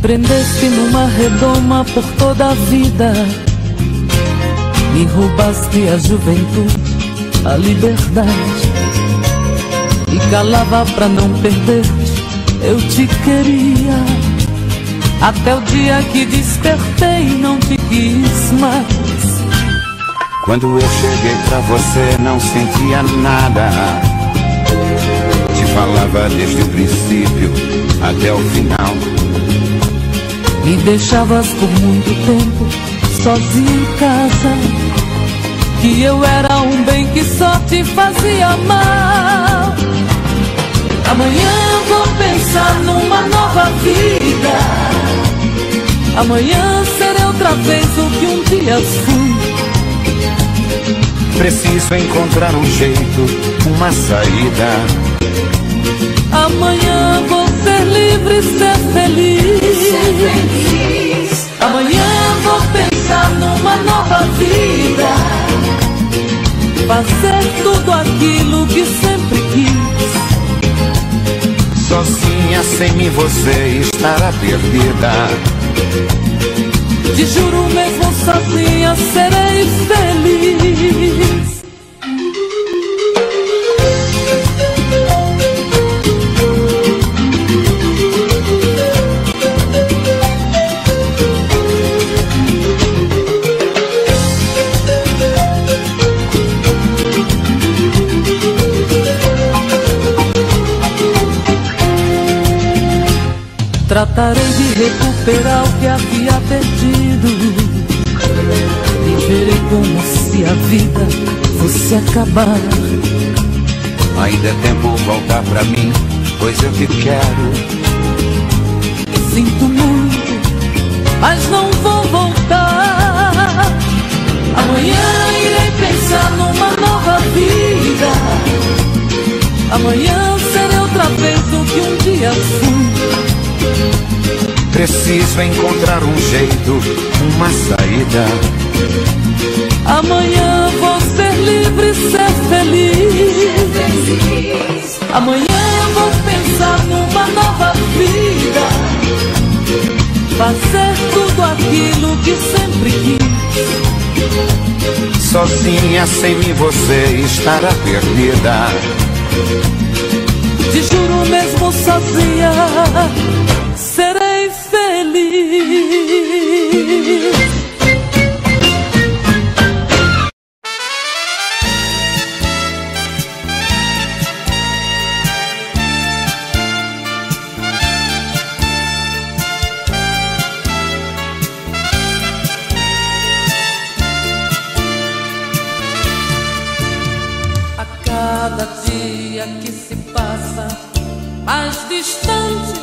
prendeste numa redoma por toda a vida, me roubaste a juventude, a liberdade, e calava pra não perder-te. Eu te queria até o dia que despertei e não te quis mais. Quando eu cheguei pra você não sentia nada, te falava desde o princípio até o final. Me deixavas por muito tempo sozinho em casa, que eu era um bem que só te fazia mal. Amanhã eu vou pensar numa nova vida, amanhã serei outra vez o que um dia fui. Preciso encontrar um jeito, uma saída. Amanhã vou ser livre, ser feliz. Amanhã vou pensar numa nova vida, fazer tudo aquilo que sempre quis. Sozinha, sem mim você estará perdida. Te juro, mesmo sozinha serei feliz. Tratarei de recuperar o que havia perdido, viverei como se a vida fosse acabar. Ainda é tempo voltar pra mim, pois eu te quero. Sinto muito, mas não vou voltar. Amanhã irei pensar numa nova vida, amanhã serei outra vez o que um dia fui. Preciso encontrar um jeito, uma saída. Amanhã vou ser livre, ser feliz. Amanhã vou pensar numa nova vida, fazer tudo aquilo que sempre quis. Sozinha, sem mim você estará perdida. Te juro, mesmo sozinha serei feliz. A cada dia que se passa mais distante,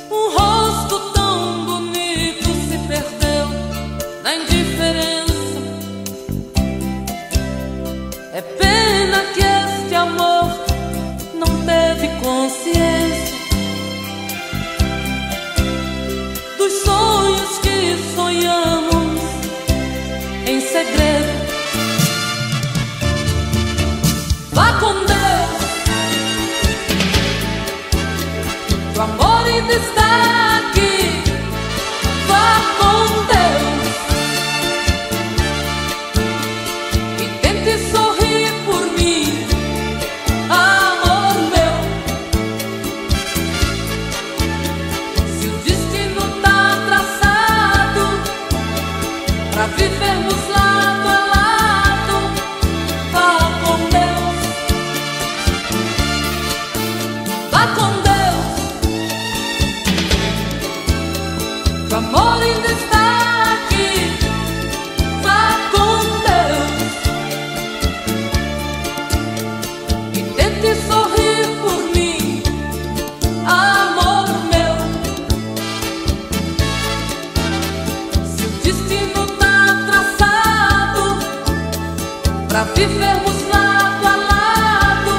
um rosto tão bonito se perdeu na indiferença. É pena que este amor não teve consciência dos sonhos que sonhamos em segredo. Vá com Deus, o amor ainda está aqui. Vá com Deus e tente sorrir por mim, amor meu. Se o destino tá traçado pra vivermos lado a lado, vá com Deus. Vá com Deus, o amor ainda está aqui. Vá com Deus e tente sorrir por mim, amor meu. Se o destino tá traçado pra vivermos lado a lado,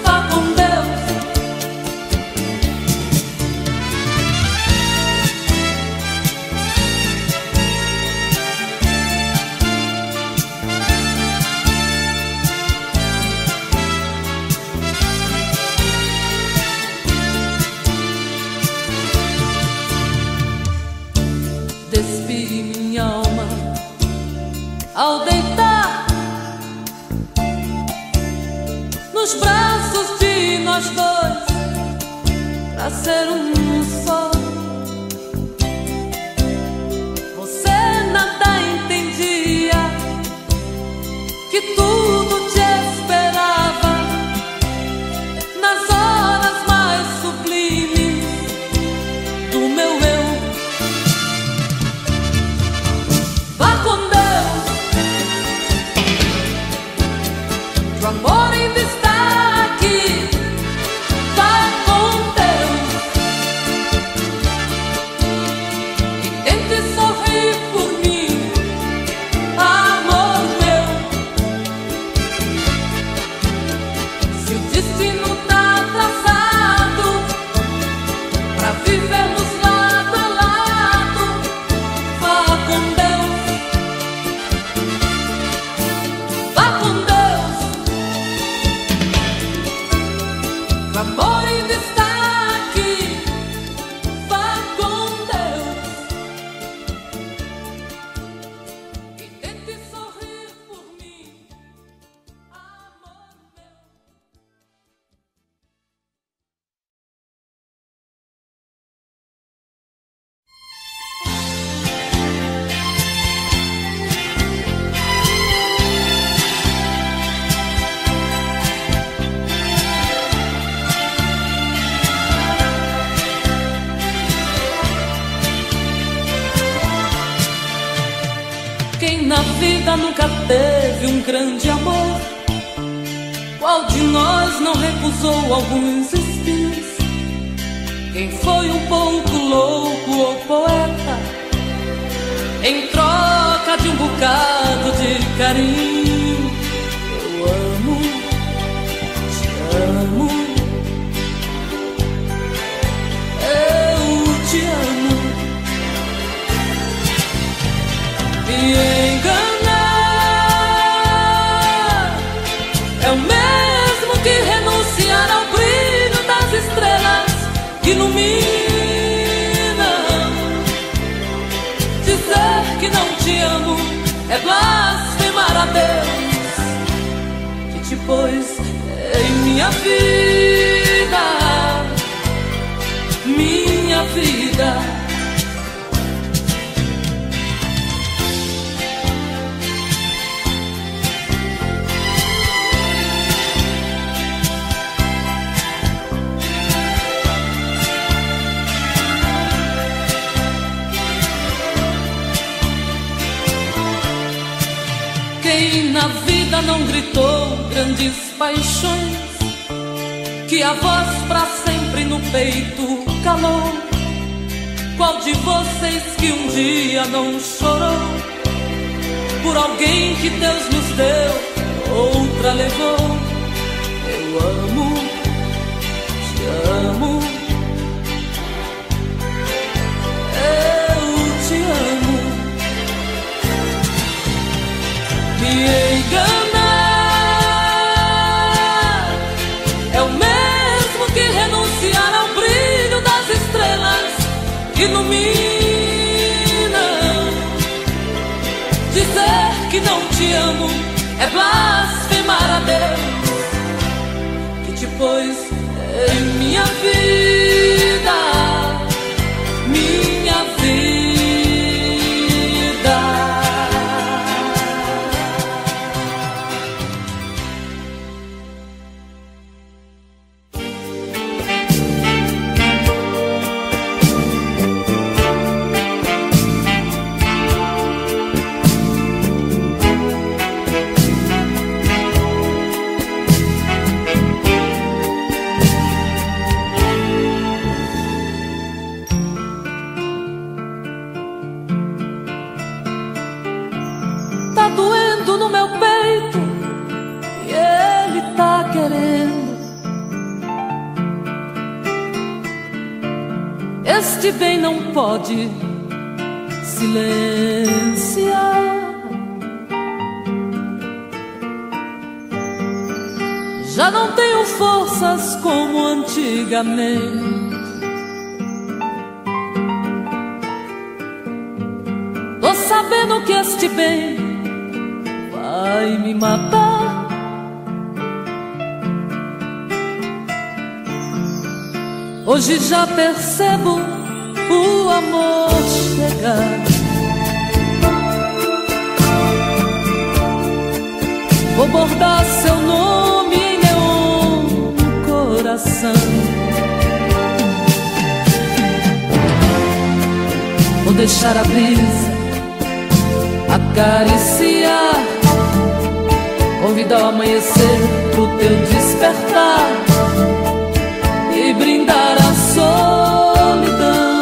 vá com Deus. ao deitar nos braços de nós dois, pra ser um só. Você nada entendia, que tudo te esperava nas horas mais sublimes do meu eu. Vá com Deus, que o amor ainda está aqui. Vá com Deus e tente sorrir por mim, amor meu. Se o destino tá traçado pra vivermos lado a lado, vá com Deus, vá com Deus. O amor ainda está aqui. Vá com Deus e tente sorrir por mim, amor meu. Quem na vida nunca teve um grande amor? Qual de nós não recusou alguns espinhos? Quem foi um pouco louco ou poeta em troca de um bocado de carinho? Eu amo, te amo, eu te amo. Me enganar é o mesmo que renunciar ao brilho das estrelas que iluminam. Dizer que não te amo é blasfemar a Deus, que te pôs em minha vida, minha vida. Quem na vida não gritou grandes paixões, que a voz pra sempre no peito calou? Qual de vocês que um dia não chorou por alguém que Deus nos deu, outra levou? Eu amo, te amo, eu te amo. Me enganar é o mesmo que renunciar ao brilho das estrelas que iluminam. Dizer que não te amo é blasfemar a Deus, que te pôs em minha vida, minha vida. Doendo no meu peito e ele tá querendo. Este bem não pode silenciar. Já não tenho forças como antigamente. Tô sabendo que este bem vai me matar. Hoje já percebo o amor chegar. Vou bordar seu nome em meu coração. Vou deixar a brisa acariciar, convidar o amanhecer pro teu despertar e brindar a solidão.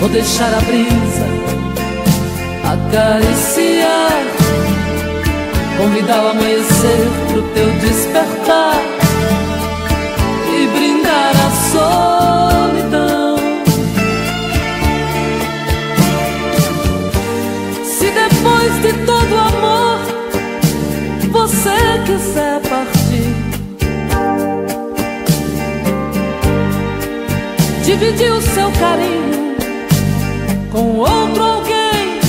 Vou deixar a brisa acariciar, convidar o amanhecer pro teu despertar e brindar a solidão. Se depois de todo o amor você quiser partir, dividir o seu carinho com outro alguém,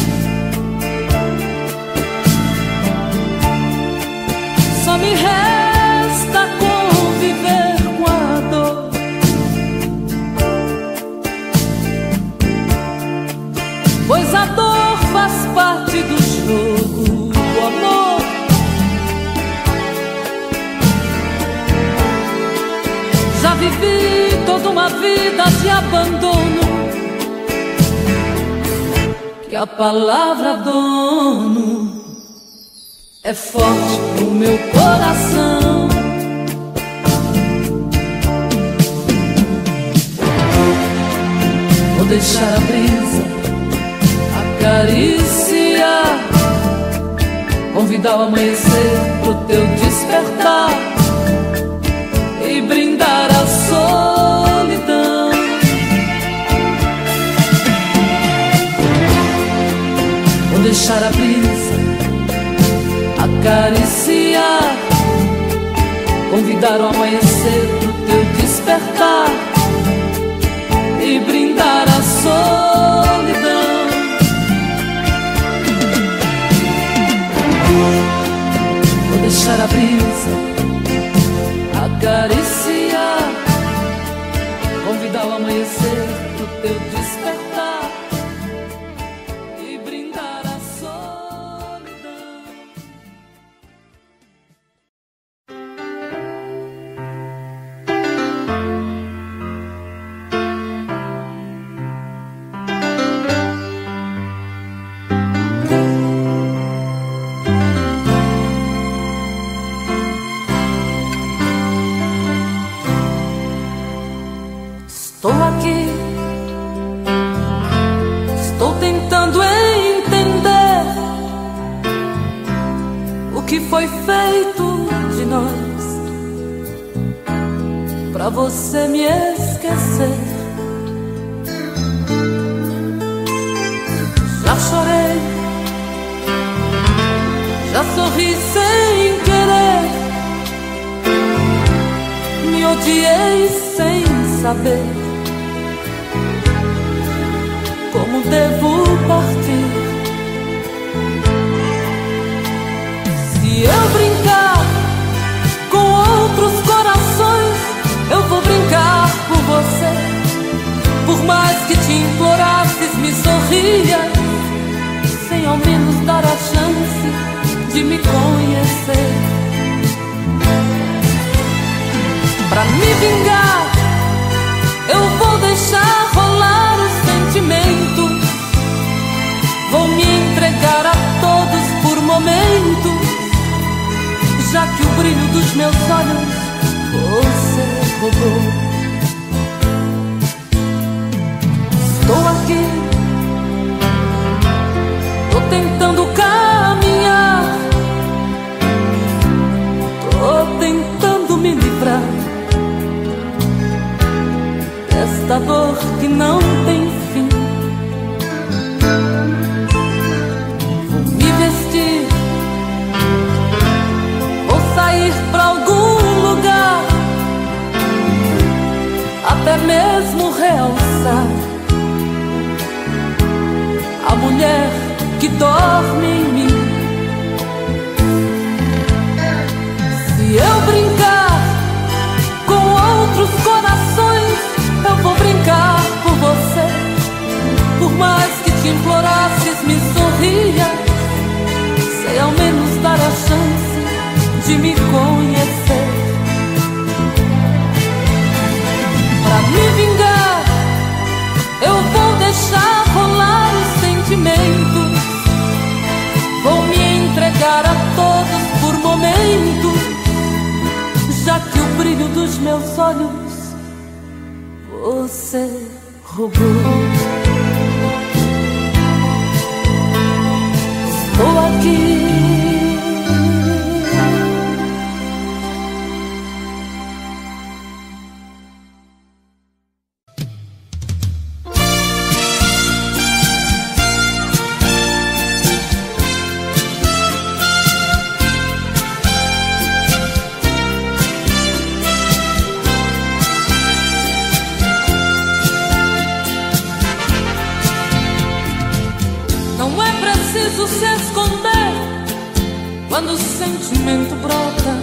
só me resta conviver com a dor. Pois a dor faz parte do jogo do amor. Já vivi toda uma vida de abandono, que a palavra dono é forte no meu coração. Vou deixar a brisa acariciar, convidar o amanhecer pro teu despertar e brindar a solidão. Vou deixar a brisa acariciar, convidar o amanhecer pro teu despertar e brindar a solidão. Vou deixar a brisa acariciar, convidar o amanhecer pro teu despertar e brindar a solidão. Estou aqui, estou tentando entender o que foi feito de nós pra você me esquecer. Já chorei, já sorri sem querer, me odiei sem saber como devo partir. Se eu brincar com outros corações, eu vou brincar por você. Por mais que te implorasses, me sorria, sem ao menos dar a chance de me conhecer. Pra me vingar, eu vou deixar rolar o sentimento. Vou me entregar a todos por momentos, já que o brilho dos meus olhos você roubou. Estou aqui, tô tentando caminhar, tô tentando me livrar desta dor que não tem fim. Vou me vestir, vou sair pra algum lugar, até mesmo realçar a mulher que dorme em mim. Se eu brincar com outros corações, eu vou brincar por você. Por mais que te implorasses, me sorria, sei ao menos dar a chance de me conhecer. Pra me vingar, eu vou deixar rolar os sentimentos. Vou me entregar a todos por momentos, já que o brilho dos meus olhos você roubou. Estou aqui. Se esconder quando o sentimento brota.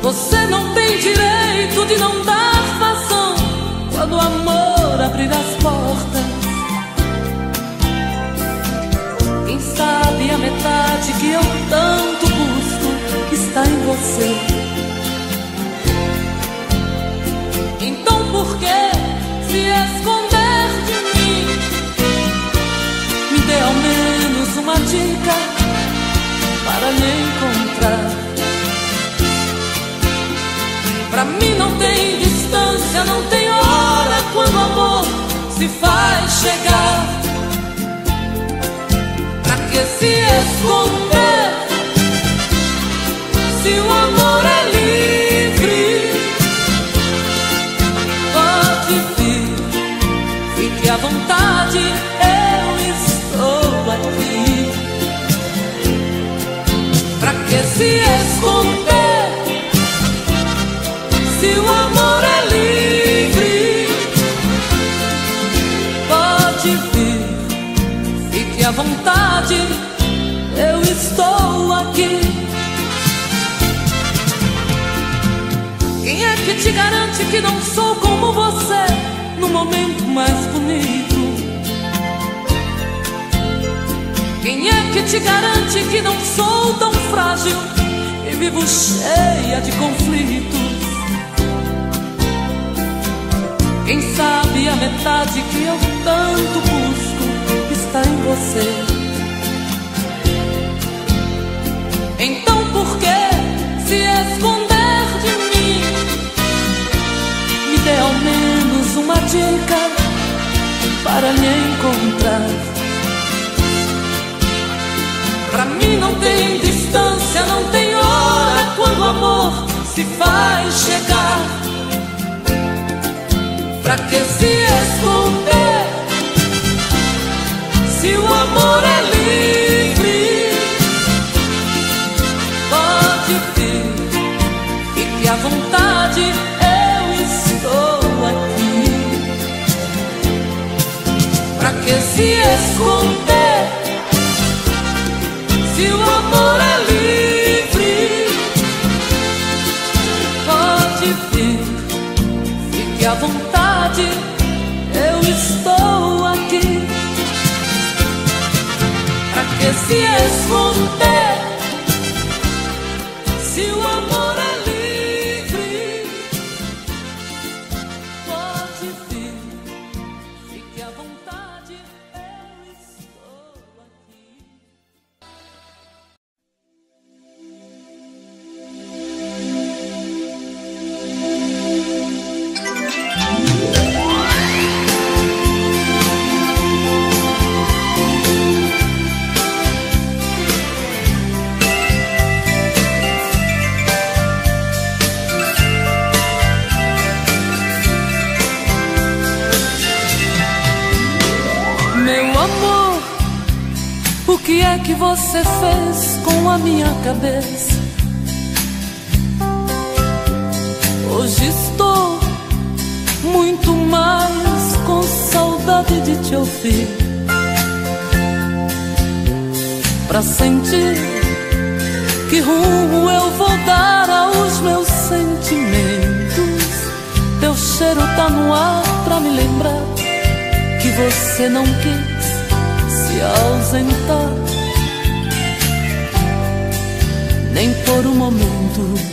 Você não tem direito de não dar vazão quando o amor abrir as portas. Quem sabe a metade que eu tanto busco está em você. Então por que se esconder de mim? Me dê ao menos uma dica para me encontrar. Pra mim não tem distância, não tem hora quando o amor se faz chegar. Pra que se esconder se o amor é livre? Pode vir, fique à vontade, eu estou aqui. Pra que se esconder se o amor é livre? Pode vir, fique à vontade, eu estou aqui. Quem é que te garante que não sou como você no momento mais bonito? Quem é que te garante que não sou tão frágil e vivo cheia de conflitos? Quem sabe a metade que eu tanto busco está em você. Então por que se esconder de mim? Me dê ao menos uma dica para me encontrar. Pra mim não tem distância, não tem hora quando o amor se faz chegar. Pra que se esconder se o amor é livre? Pode vir, fique à vontade, eu estou aqui. Pra que se esconder se o amor é livre? Pode vir, fique à vontade, eu estou aqui. Pra que se esconder se o amor é livre? Pode vir, fique à vontade, eu estou aqui. O que é que você fez com a minha cabeça? Hoje estou muito mais com saudade vontade de te ouvir, pra sentir que rumo eu vou dar aos meus sentimentos. Teu cheiro tá no ar pra me lembrar que você não quis se ausentar, nem por um momento.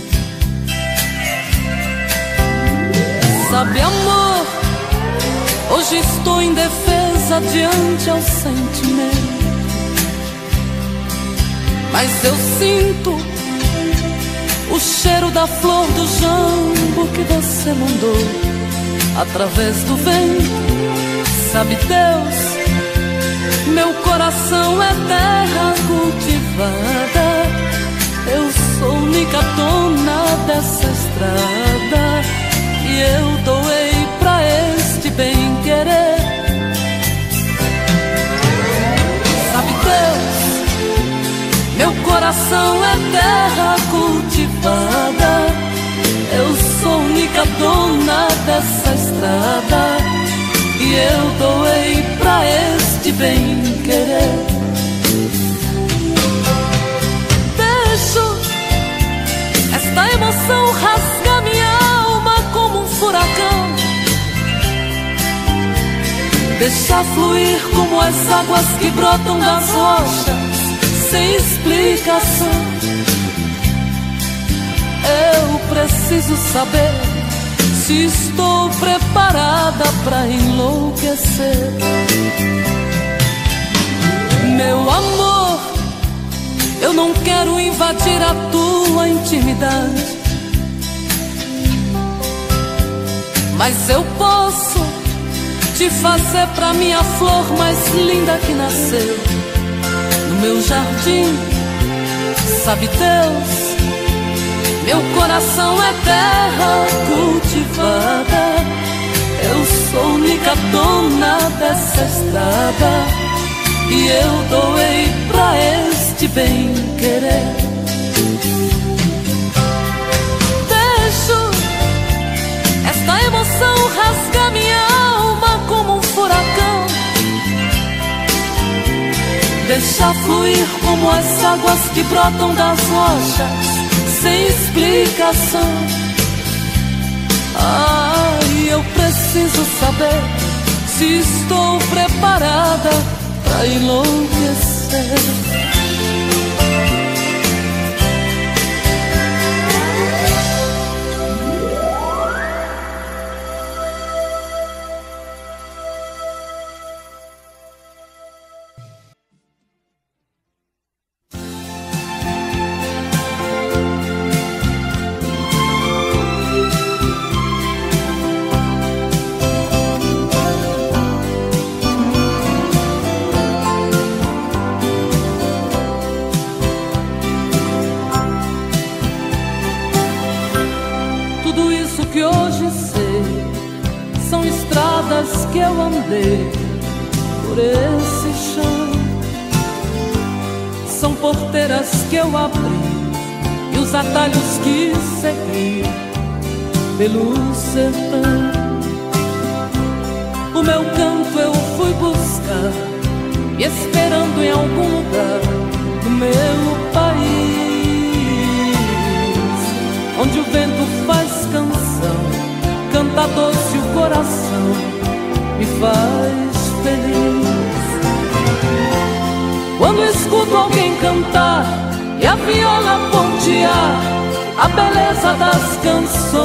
Sabe, amor, hoje estou indefesa diante ao sentimento, mas eu sinto o cheiro da flor do jambo que você mandou através do vento. Sabe, Deus, meu coração é terra cultivada, eu sou única dona dessa estrada, e eu doei pra este bem-querer. Sabe, Deus, meu coração é terra cultivada, eu sou única dona dessa estrada, e eu doei pra este bem-querer. Deixo esta emoção rasgar minha alma como um furacão, deixar fluir como as águas que brotam das rochas sem explicação. Eu preciso saber se estou preparada pra enlouquecer. Meu amor, eu não quero invadir a tua intimidade, mas eu posso te fazer pra mim a flor mais linda que nasceu no meu jardim. Sabe, Deus, meu coração é terra cultivada, eu sou única dona dessa estrada, e eu doei pra este bem-querer. Deixo esta emoção rasgar minha alma como um furacão, deixar fluir como as águas que brotam das rochas sem explicação. Ai, eu preciso saber se estou preparada pra enlouquecer. Que eu andei por esse chão, são porteiras que eu abri e os atalhos que segui pelo sertão. O meu canto eu fui buscar, e esperando em algum lugar do meu país, onde o vento faz canção, canta doce o coração, me faz feliz. Quando escuto alguém cantar e a viola pontear a beleza das canções,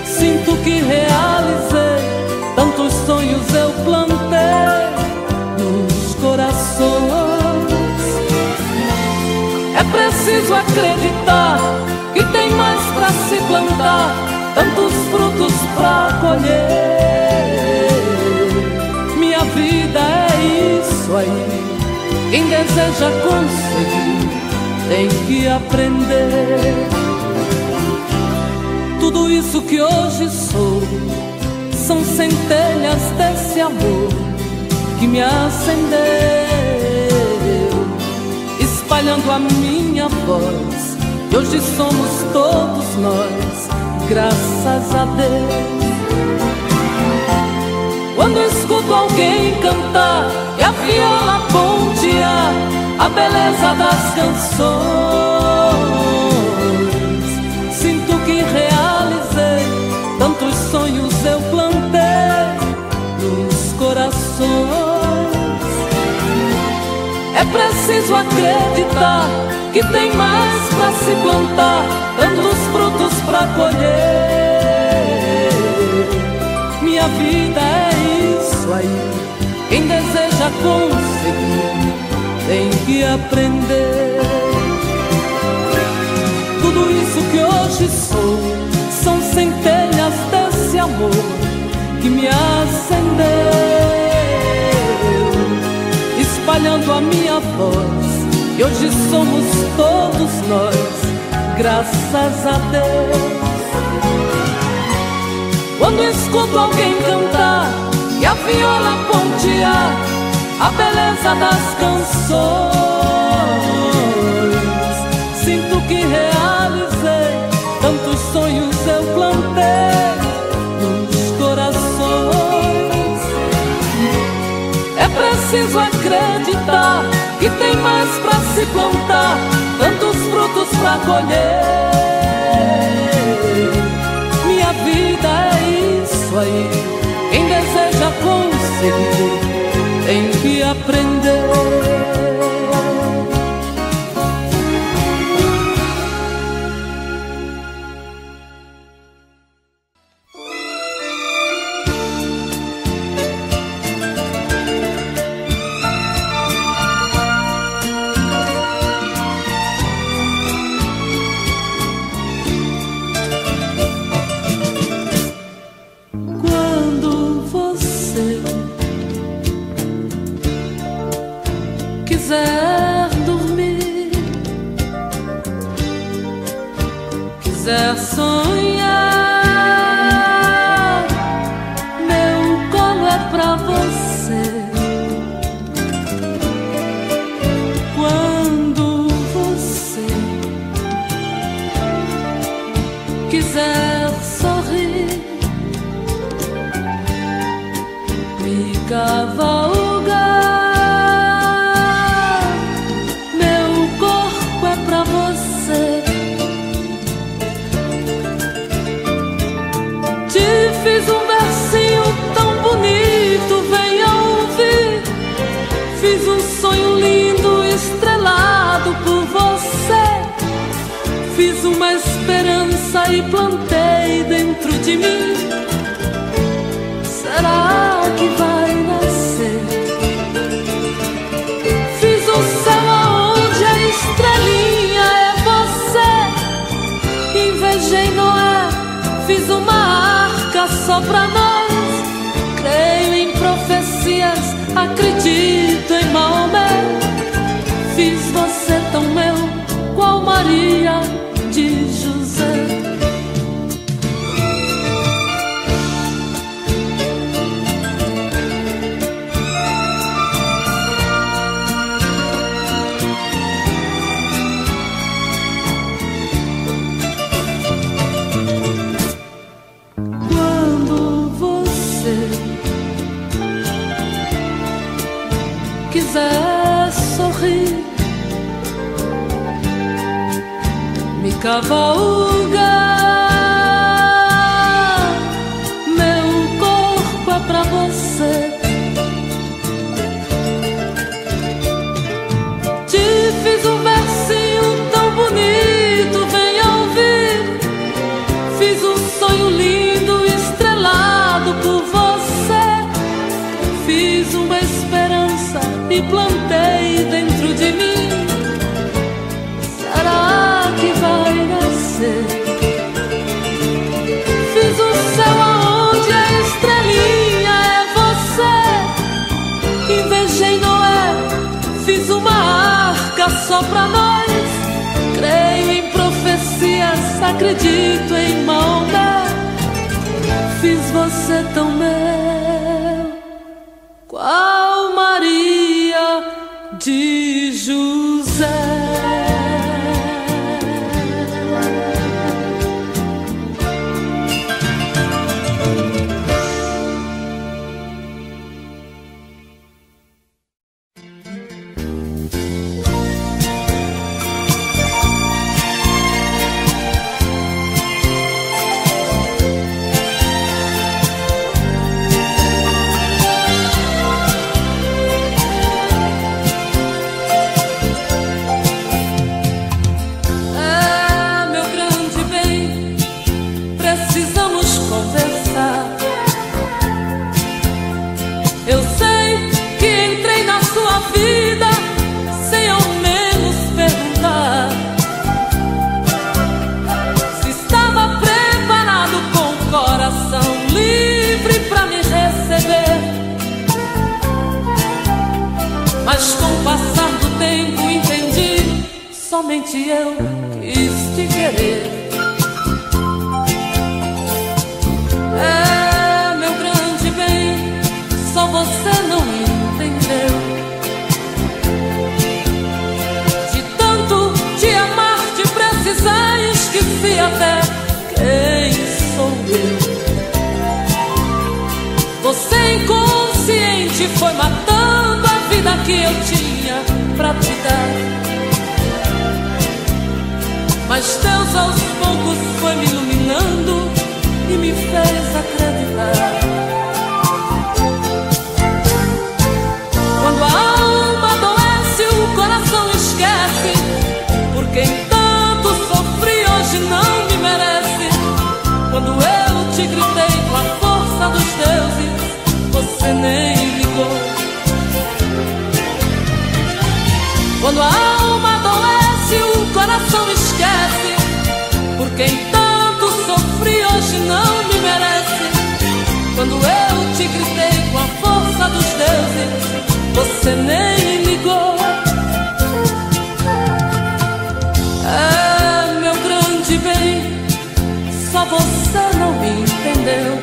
sinto que realizei tantos sonhos eu plantei nos corações. É preciso acreditar que tem mais pra se plantar, tantos frutos pra colher. Minha vida é isso aí, quem deseja conseguir tem que aprender. Tudo isso que hoje sou são centelhas desse amor que me acendeu, espalhando a minha voz. E hoje somos todos nós, graças a Deus. escuto alguém cantar e a viola pontear a beleza das canções, sinto que realizei tantos sonhos eu plantei nos corações. É preciso acreditar que tem mais pra se plantar, tantos frutos pra colher. Minha vida é isso aí, quem deseja conseguir tem que aprender. Tudo isso que hoje sou são centelhas desse amor que me acendeu, espalhando a minha voz, e hoje somos todos nós, graças a Deus. Quando escuto alguém cantar e a viola pontear a beleza das canções, sinto que realizei tantos sonhos eu plantei nos corações. É preciso acreditar que tem mais pra se plantar, tantos frutos pra colher. Minha vida é isso aí, quem deseja conseguir tem que aprender. Quiser dormir, quiser sonhar, meu colo é pra você. Quando você quiser sorrir, me cavalgar, fiz um versinho tão bonito, venha ouvir. Fiz um sonho lindo, estrelado por você. Fiz uma esperança e plantei dentro de mim. Será que vai nascer? Fiz o céu aonde a estrelinha é você. Invejei Noé, fiz uma só pra nós. Creio em profecias, acredito em Maomé. Fiz você tão meu, qual Maria de José. Quiser sorrir, me cavalgar, meu corpo é pra você. Te fiz um versinho tão bonito, venha ouvir. Fiz um sonho lindo, estrelado por você. Fiz uma esperança e plantei dentro de mim. Será que vai nascer? Fiz o céu aonde a estrelinha é você. Invejei Noé, fiz uma arca só pra nós. Creio em profecias, acredito em Maomé. Fiz você tão meu, qual Maria de José. consciente eu quis te querer. É, meu grande bem, só você não entendeu. De tanto te amar, te precisar, esqueci até quem sou eu. Você inconsciente foi matando a vida que eu tinha pra te dar. Mas Deus aos poucos foi me iluminando e me fez acreditar. Quando a alma adoece, o coração esquece. Por quem tanto sofri hoje não me merece. Quando eu te gritei com a força dos deuses, você nem ligou. Quando a alma adoece, o coração esquece. Por quem tanto sofri hoje não me merece. Quando eu te gritei com a força dos deuses, você nem ligou. É, meu grande bem, só você não me entendeu.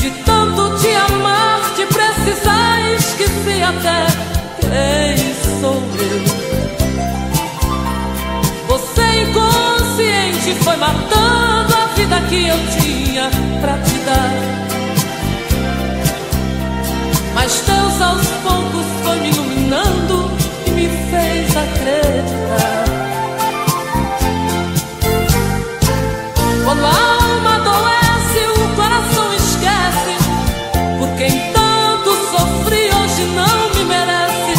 De tanto te amar, te precisar, esqueci até quem sou eu. Você inconsciente foi matando a vida que eu tinha pra te dar. Mas Deus aos poucos foi me iluminando e me fez acreditar. Quando a alma adoece, o coração esquece. Por quem tanto sofri hoje não me merece.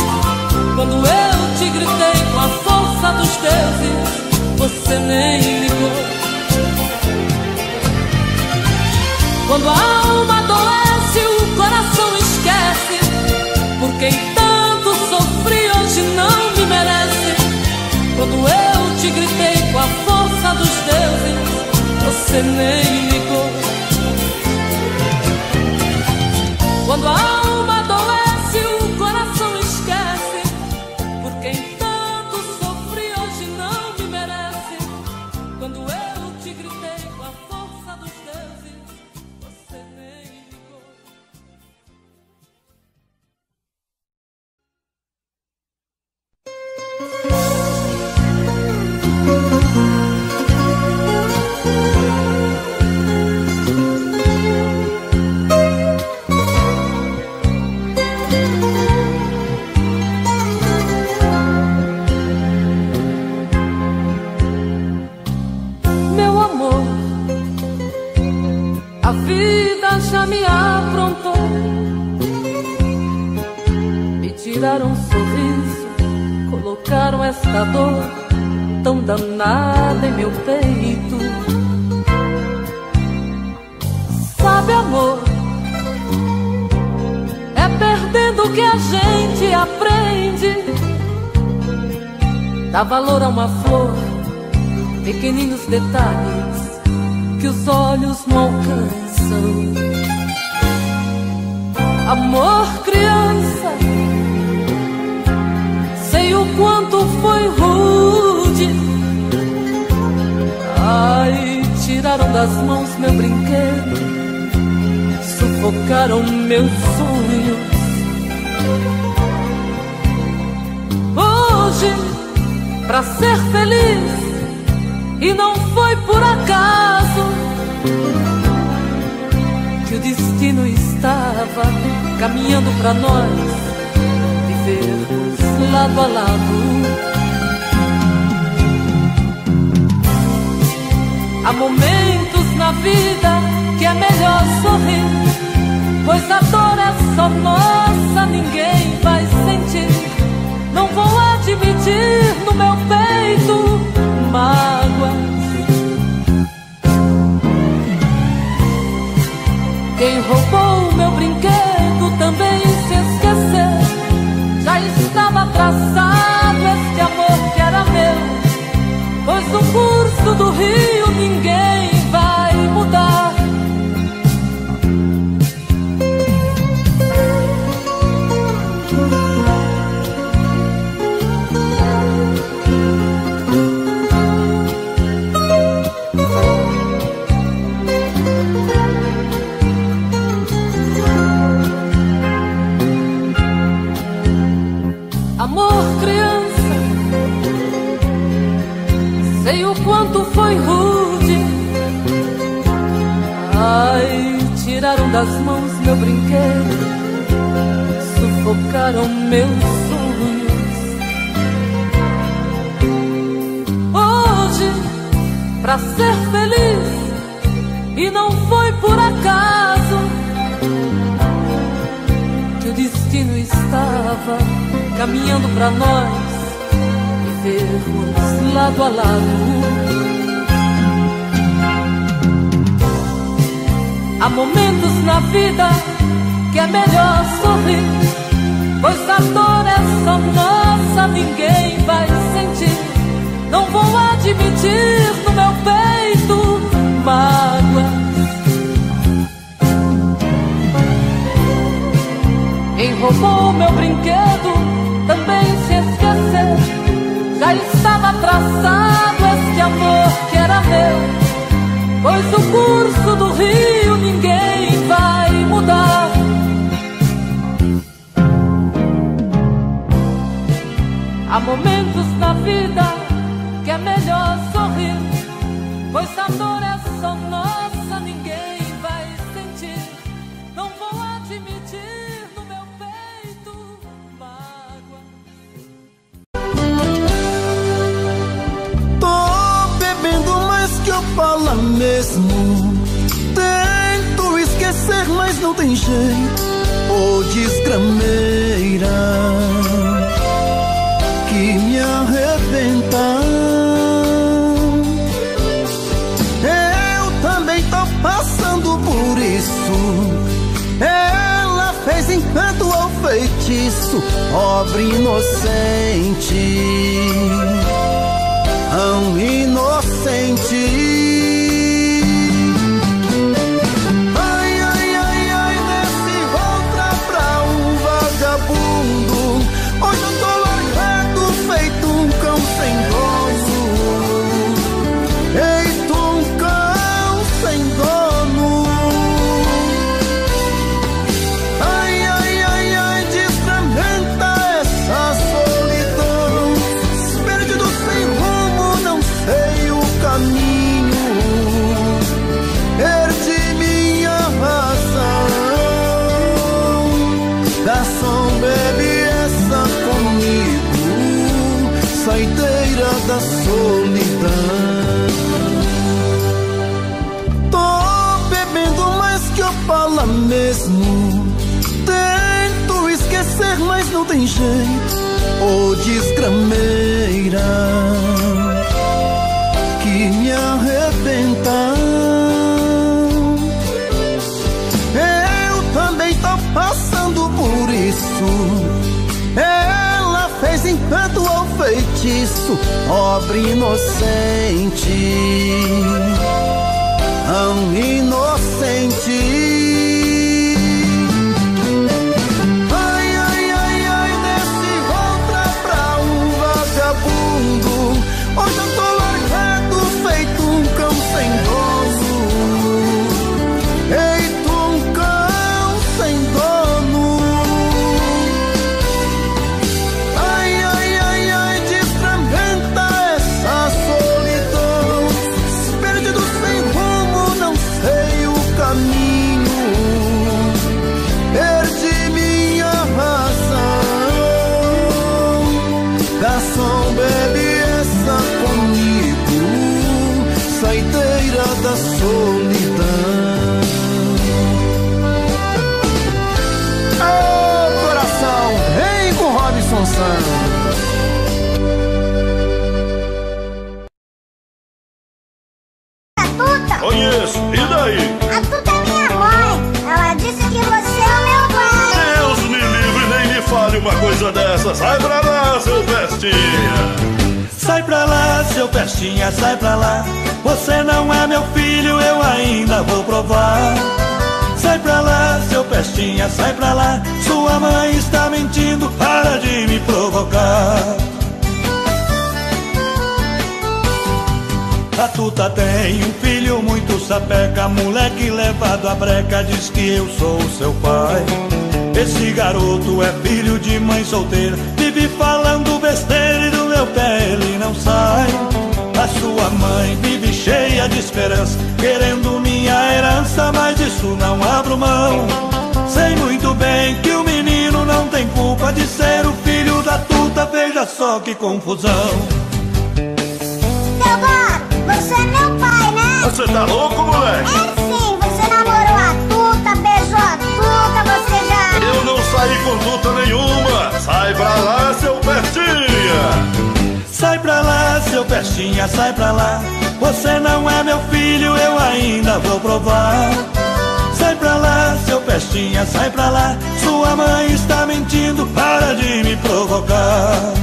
Quando eu te gritei com a força dos deuses, você nem ligou. Quando a alma adoece, o coração esquece. Por quem tanto sofri hoje não me merece. Quando eu te gritei com a força dos deuses, você nem ligou. Quando a alma adoece, o coração esquece. Por quem tanto sofri hoje não me merece. Quando eu te gritei com a força dos deuses, você nem ligou. Meu amor, a vida já me aprontou. Me tiraram um sorriso, colocaram esta dor tão danada em meu peito. Sabe, amor, é perdendo que a gente aprende. Dá valor a uma flor, pequeninos detalhes que os olhos não alcançam. Amor, criança, sei o quanto foi rude. Ai, tiraram das mãos meu brinquedo, sufocaram meus sonhos. Hoje, pra ser feliz, e não foi por acaso que o destino estava caminhando pra nós vivermos lado a lado. Há momentos na vida que é melhor sorrir, pois a dor é só nossa, ninguém vai sentir. Não vou admitir no meu peito mágoas. Quem roubou meu brinquedo também se esqueceu. Já estava traçado este amor que era meu, pois no curso do rio ninguém vai mudar. tiraram das mãos meu brinquedo, sufocaram meus sonhos. Hoje, pra ser feliz, e não foi por acaso que o destino estava caminhando pra nós vivermos lado a lado. Há momentos na vida que é melhor sorrir, pois a dor é só nossa, ninguém vai sentir. Não vou admitir no meu peito mágoas. Quem roubou meu brinquedo também se esqueceu. Já estava traçado este amor que era meu, pois o curso do rio ninguém vai mudar. Há momentos na vida que é melhor sorrir, pois a dor é só nossa, ninguém vai sentir. Não vou admitir no meu peito mágoa. Tô bebendo mais que eu falo mesmo. Tento esquecer, mas não tem jeito. Ô desgrameira que me arrebenta. Eu também tô passando por isso. Ela fez encanto ou feitiço, pobre inocente, tão inocente. Ai, ai, ai, ai, nesse outra pra um vagabundo. Hoje eu tô largado, feito um cão sem dono. Feito um cão sem dono. Ai, ai, ai, ai, desfragmenta essa solidão. Perdido sem rumo, não sei o caminho. Perdi minha razão. Garçom, bebe essa comigo, saideira da solidão. Tô bebendo mais que eu falo mesmo. Tento esquecer, mas não tem jeito. Ô desgrameira que me arrebenta. Eu também tô passando por isso. Ela fez encanto ou feitiço, pobre inocente, tão inocente. Ai, ai, ai, ai, nesse outra pra um vagabundo. Hoje eu tô largado, feito um cão sem dono. Feito um cão sem dono. Ai, ai, ai, ai, desfragmenta essa solidão. Perdido sem rumo, não sei o caminho. Perdi minha razão. Garçom, bebe essa comigo, saideira da solidão. Ô coração, vem com Robson Santos. Tuta? Conheço, e daí? A Tuta é minha mãe. Ela disse que você é o meu pai. Deus me livre, nem me fale uma coisa dessa. Sai pra lá, seu pestinha. Sai pra lá, seu pestinha, sai pra lá. Você não é meu filho, eu ainda vou provar. Sai pra lá, seu pestinha, sai pra lá. Sua mãe está mentindo, para de me provocar. A Tuta tem um filho muito sapeca, moleque levado à breca, diz que eu sou seu pai. Esse garoto é filho de mãe solteira, vive falando besteira e do meu pé ele não sai. A sua mãe vive cheia de esperança, querendo minha herança, mas disso não abro mão. Sei muito bem que o menino não tem culpa de ser o filho da tuta, veja só que confusão. Teodoro, você é meu pai, né? Você tá louco, moleque? É sim, você namorou a tuta, beijou a tuta, você já... Eu não saí com tuta nenhuma. Sai pra lá, seu pestinha. Sai pra lá, seu pestinha, sai pra lá. Você não é meu filho, eu ainda vou provar. Sai pra lá, seu pestinha, sai pra lá. Sua mãe está mentindo, para de me provocar.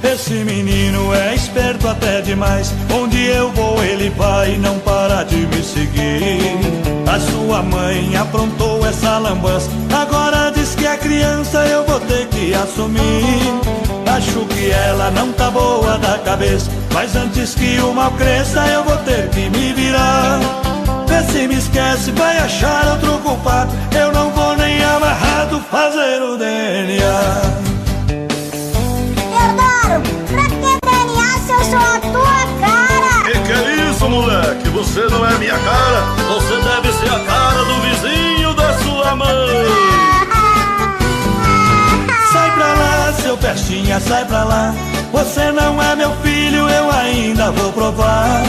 Esse menino é esperto até demais. Onde eu vou ele vai, não para de me seguir. A sua mãe aprontou essa lambança, agora diz que é criança, eu vou ter que assumir. Acho que ela não tá boa da cabeça, mas antes que o mal cresça eu vou ter que me virar. Vê se me esquece, vai achar outro culpado, eu não vou nem amarrado fazer o DNA. Teodoro, pra que DNA se eu sou a tua cara? Que é isso, moleque? Você não é minha cara. Você deve ser a cara do vizinho da sua mãe. Sai pra lá, seu pestinha, sai pra lá. Você não é meu filho, eu ainda vou provar.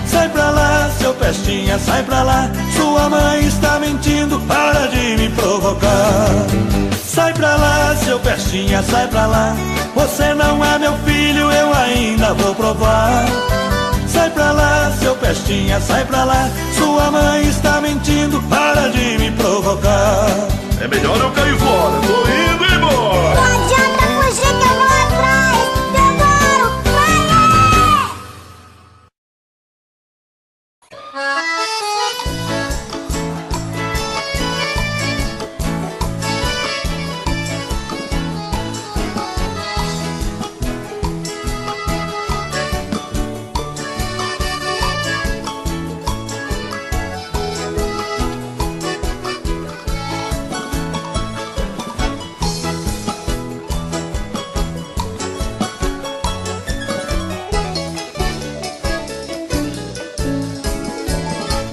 Sai pra lá, seu pestinha, sai pra lá. Sua mãe está mentindo, para de me provocar. Sai pra lá, seu pestinha, sai pra lá. Você não é meu filho, eu ainda vou provar. Sai pra lá, seu pestinha, sai pra lá. Sua mãe está mentindo, para de me provocar. É melhor eu cair fora, tô indo embora. Não adianta fugir que eu vou atrás. Teodoro, vai!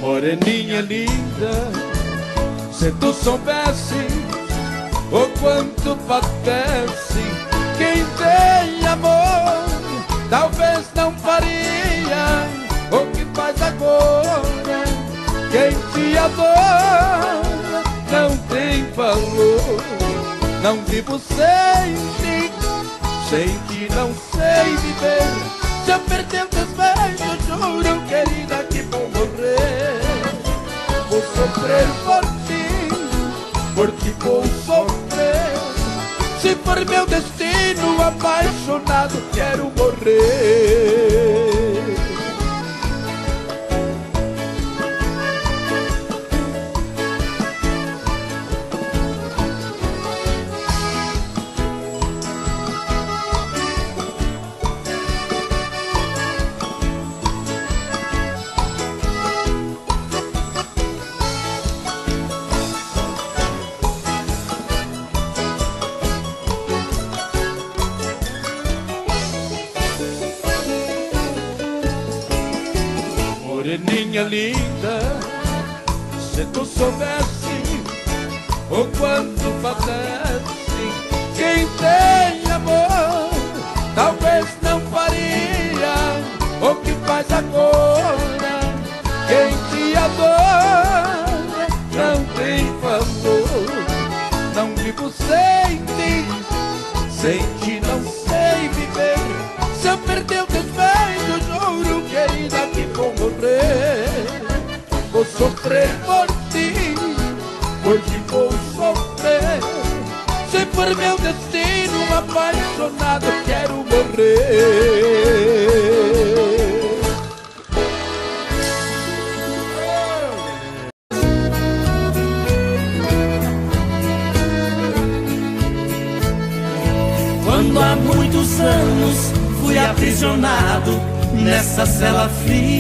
Moreninha linda, se tu soubesse o quanto padece quem tem amor, talvez não faria o que faz agora. Quem te adora não tem valor. Não vivo sem ti, sem ti não sei viver. Se eu perder teus beijos, juro, querida, que vou morrer. Vou sofrer por ti vou sofrer. Se for meu destino, apaixonado, quero morrer. Moreninha linda, se tu soubesse o quanto padece quem tem amor, talvez não faria o que faz agora. Quem te adora não tem valor. Não vivo sem ti, sem ti não sei viver. Se eu perder os teus beijos, juro, querida, que vou morrer. Vou sofrer por ti vou sofrer. Se for meu destino, apaixonado, quero morrer. Quando há muitos anos fui aprisionado nessa cela fria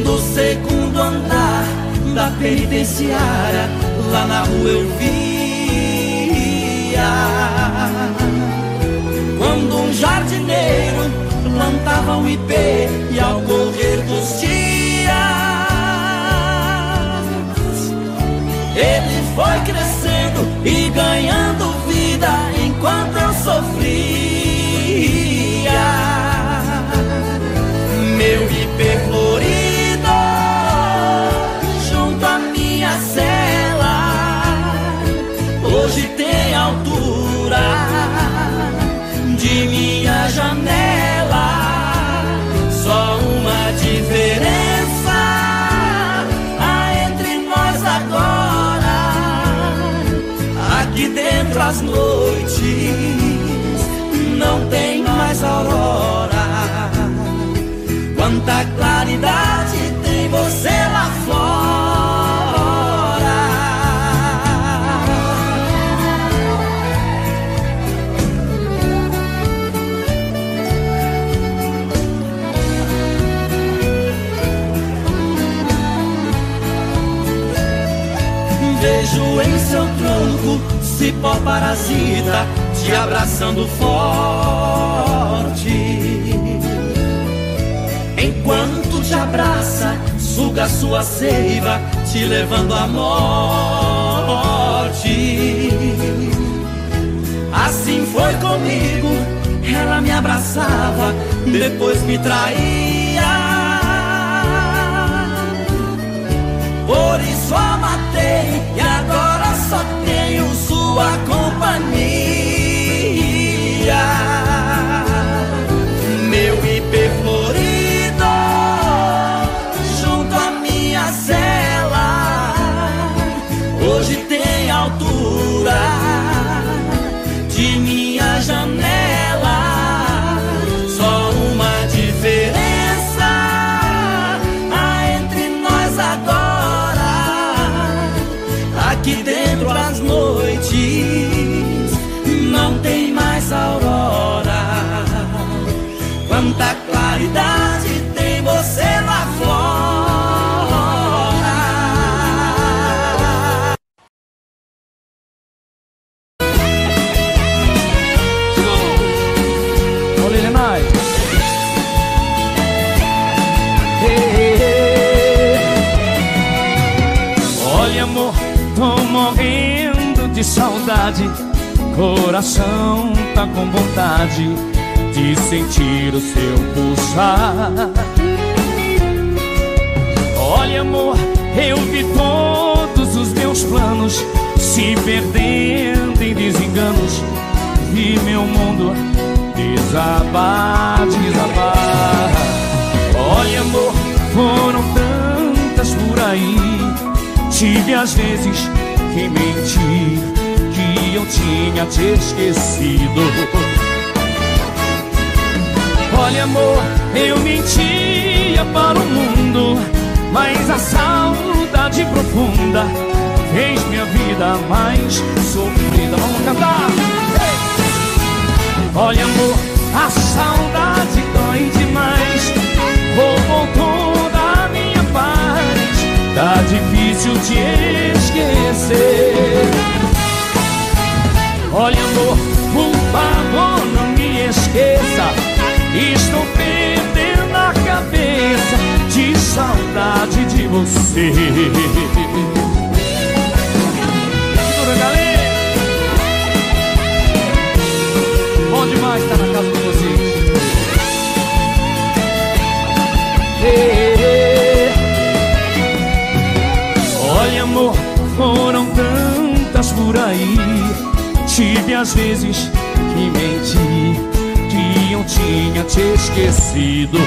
do segundo andar da penitenciária, lá na rua eu via chamavam IP. E ao correr dos dias, ele foi crescendo e ganhando vida enquanto eu sofria. Meu IP florido junto à minha cela hoje tem altura de minha janela. Só uma diferença há entre nós agora: aqui dentro as noites não tem mais aurora. Quanta claridade tem você lá fora. Vejo em seu tronco cipó parasita te abraçando forte. Enquanto te abraça, suga sua seiva, te levando à morte. Assim foi comigo, ela me abraçava, depois me traía. Por isso a matei e agora só tenho sua companhia. Meu IP florido junto à minha cela hoje tem altura de minha janela. Só uma diferença há entre nós agora: aqui dentro as noites não tem mais aurora. Quanta claridade tem você lá fora. Olha, Lenai. Olha, amor, tô morrendo de saudade. Coração tá com vontade de sentir o seu pulsar. Olha, amor, eu vi todos os meus planos se perdendo em desenganos. Vi meu mundo desabar, desabar. Olha, amor, foram tantas por aí. Tive às vezes que mentir, que eu tinha te esquecido. Olha, amor, eu mentia para o mundo, mas a saudade profunda fez minha vida mais sofrida. Vamos cantar! Hey! Olha, amor, a saudade dói demais, roubou toda a minha paz. Tá difícil te esquecer. Olha, amor, por favor, não me esqueça. Estou perdendo a cabeça de saudade de você. Segura, galera. Bom demais estar na casa de vocês. Olha, amor, foram tantas por aí. Tive às vezes que mentir, que eu tinha te esquecido.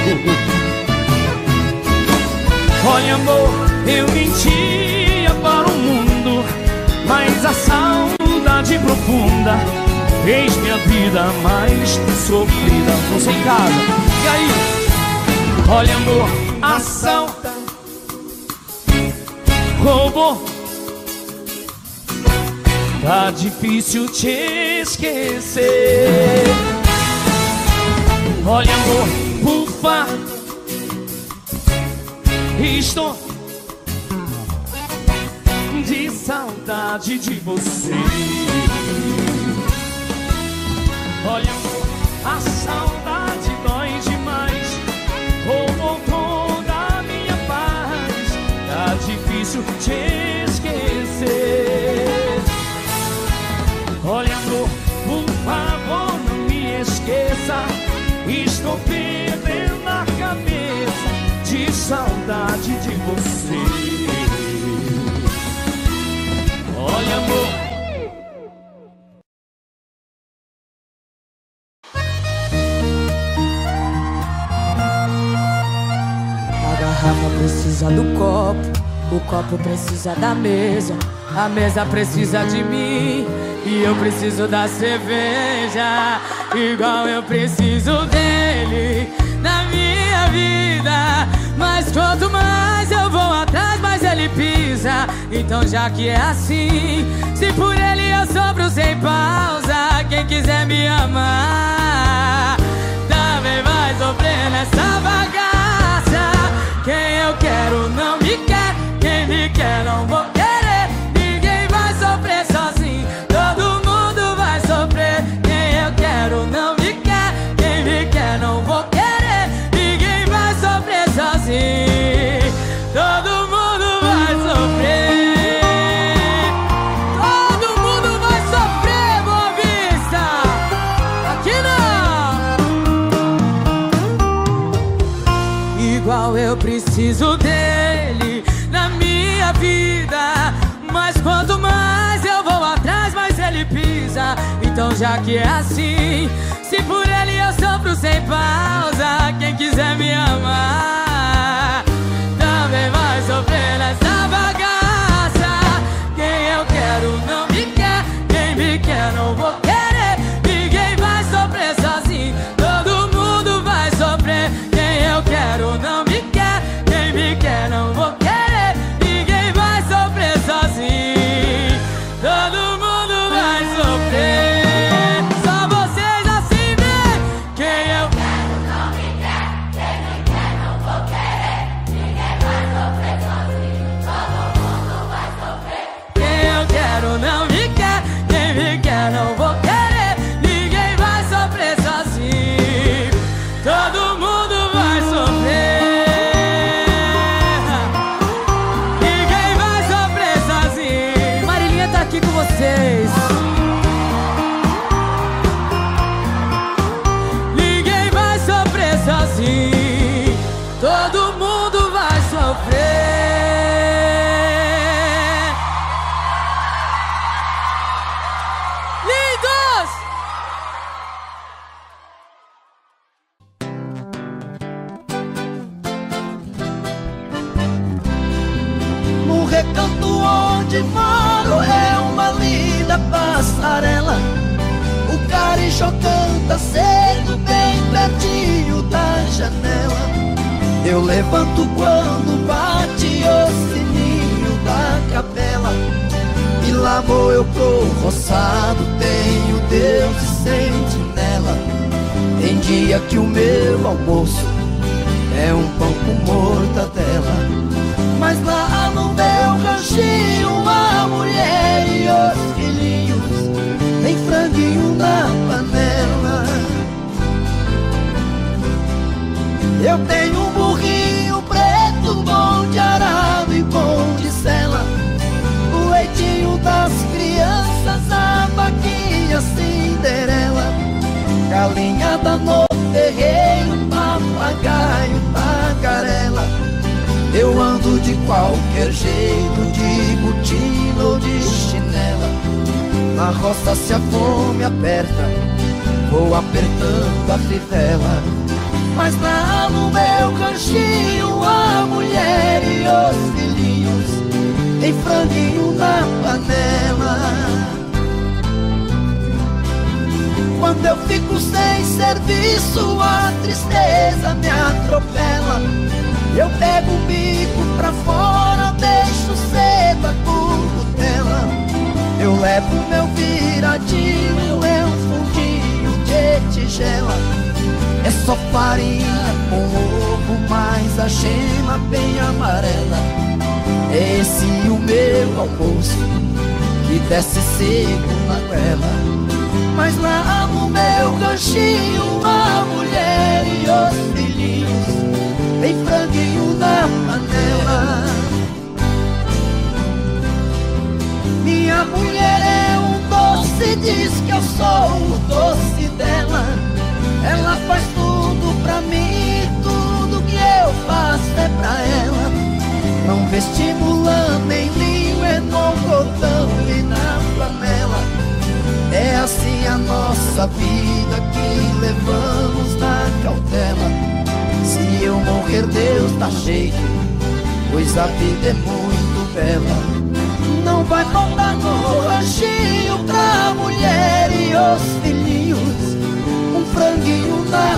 Olha, amor, eu mentia para o mundo, mas a saudade profunda fez minha vida mais sofrida. Você em casa, e aí? Olha, amor, a saudade roubou. Tá difícil te esquecer. Olha, amor, por favor, estou de saudade de você. Olha, amor, a saudade dói demais, garrafa precisa do copo, o copo precisa da mesa, a mesa precisa de mim e eu preciso da cerveja. Igual eu preciso dele na minha vida. Mas quanto mais eu vou atrás, mais ele pisa. Então já que é assim, se por ele eu sofro sem pausa, quem quiser me amar também vai sofrer nessa bagaça. Quem eu quero não me quer, quem me quer não vou querer. Ninguém vai sofrer sozinho, todo mundo vai sofrer. Quem eu quero não me quer, quem me quer não vou querer. Ninguém vai sofrer sozinho, todo mundo vai sofrer. Todo mundo vai sofrer, Boa Vista. Aqui não. Igual eu preciso dele na minha vida. Mas quanto mais eu vou atrás, mais ele pisa. Então já que é assim, se por ele eu sofro sem pausa, quem quiser me amar também vai sofrer nessa bagaça. Quem eu quero não me quer, quem me quer não vou querer. Ninguém vai sofrer sozinho, todo mundo vai sofrer. Quem eu quero não me quer, quem me quer não vou querer. Ninguém vai sofrer sozinho, todo mundo vai sofrer. Só vocês assim vem. Quem eu quero não me quer, quem me quer não vou querer. Ninguém vai sofrer sozinho, todo mundo vai sofrer. Quem eu quero não me quer, quem me quer não vou querer. Ninguém vai sofrer sozinho, todo mundo vai sofrer. Ninguém vai sofrer sozinho. Marilinha tá aqui com vocês. Ninguém vai sofrer sozinho, todo mundo vai sofrer. Lindos! No recanto onde moro é uma linda passarela. O carijó canta cedo bem pertinho da janela. Eu levanto quando bate o sininho da capela. E lá vou eu pro roçado, tenho Deus de sentinela. Tem dia que o meu almoço é um pão com mortadela. Mas lá no meu ranchinho a mulher e os filhinhos tem franguinho na panela. Eu tenho um burrinho preto, bom de arado e bom de sela. O leitinho das crianças, a vaquinha Cinderela. Galinhada no terreiro, papagaio, tagarela. Eu ando de qualquer jeito, de botina ou de chinela. Na roça se a fome aperta, vou apertando a fivela. Mas lá no meu ranchinho a mulher e os filhinhos tem franguinho na panela. Quando eu fico sem serviço, a tristeza me atropela. Eu pego o bico pra fora, deixo cedo a currutela. Eu levo meu viradinho, é um fundinho de tigela. É só farinha com ovo, mas a gema bem amarela. É esse o meu almoço, que desce seco na goela. Mas lá no meu ranchinho a mulher e os filhinhos tem franguinho na panela. Minha mulher é um doce, diz que eu sou o doce dela. Ela faz tudo pra mim, tudo que eu faço é pra ela. Não vestibulando nem linho, é no cordão e na flanela. É assim a nossa vida que levamos na cautela. Se eu morrer, Deus dá jeito, pois a vida é muito bela. Não vai faltar no ranchinho pra mulher e os filhinhos, um franguinho na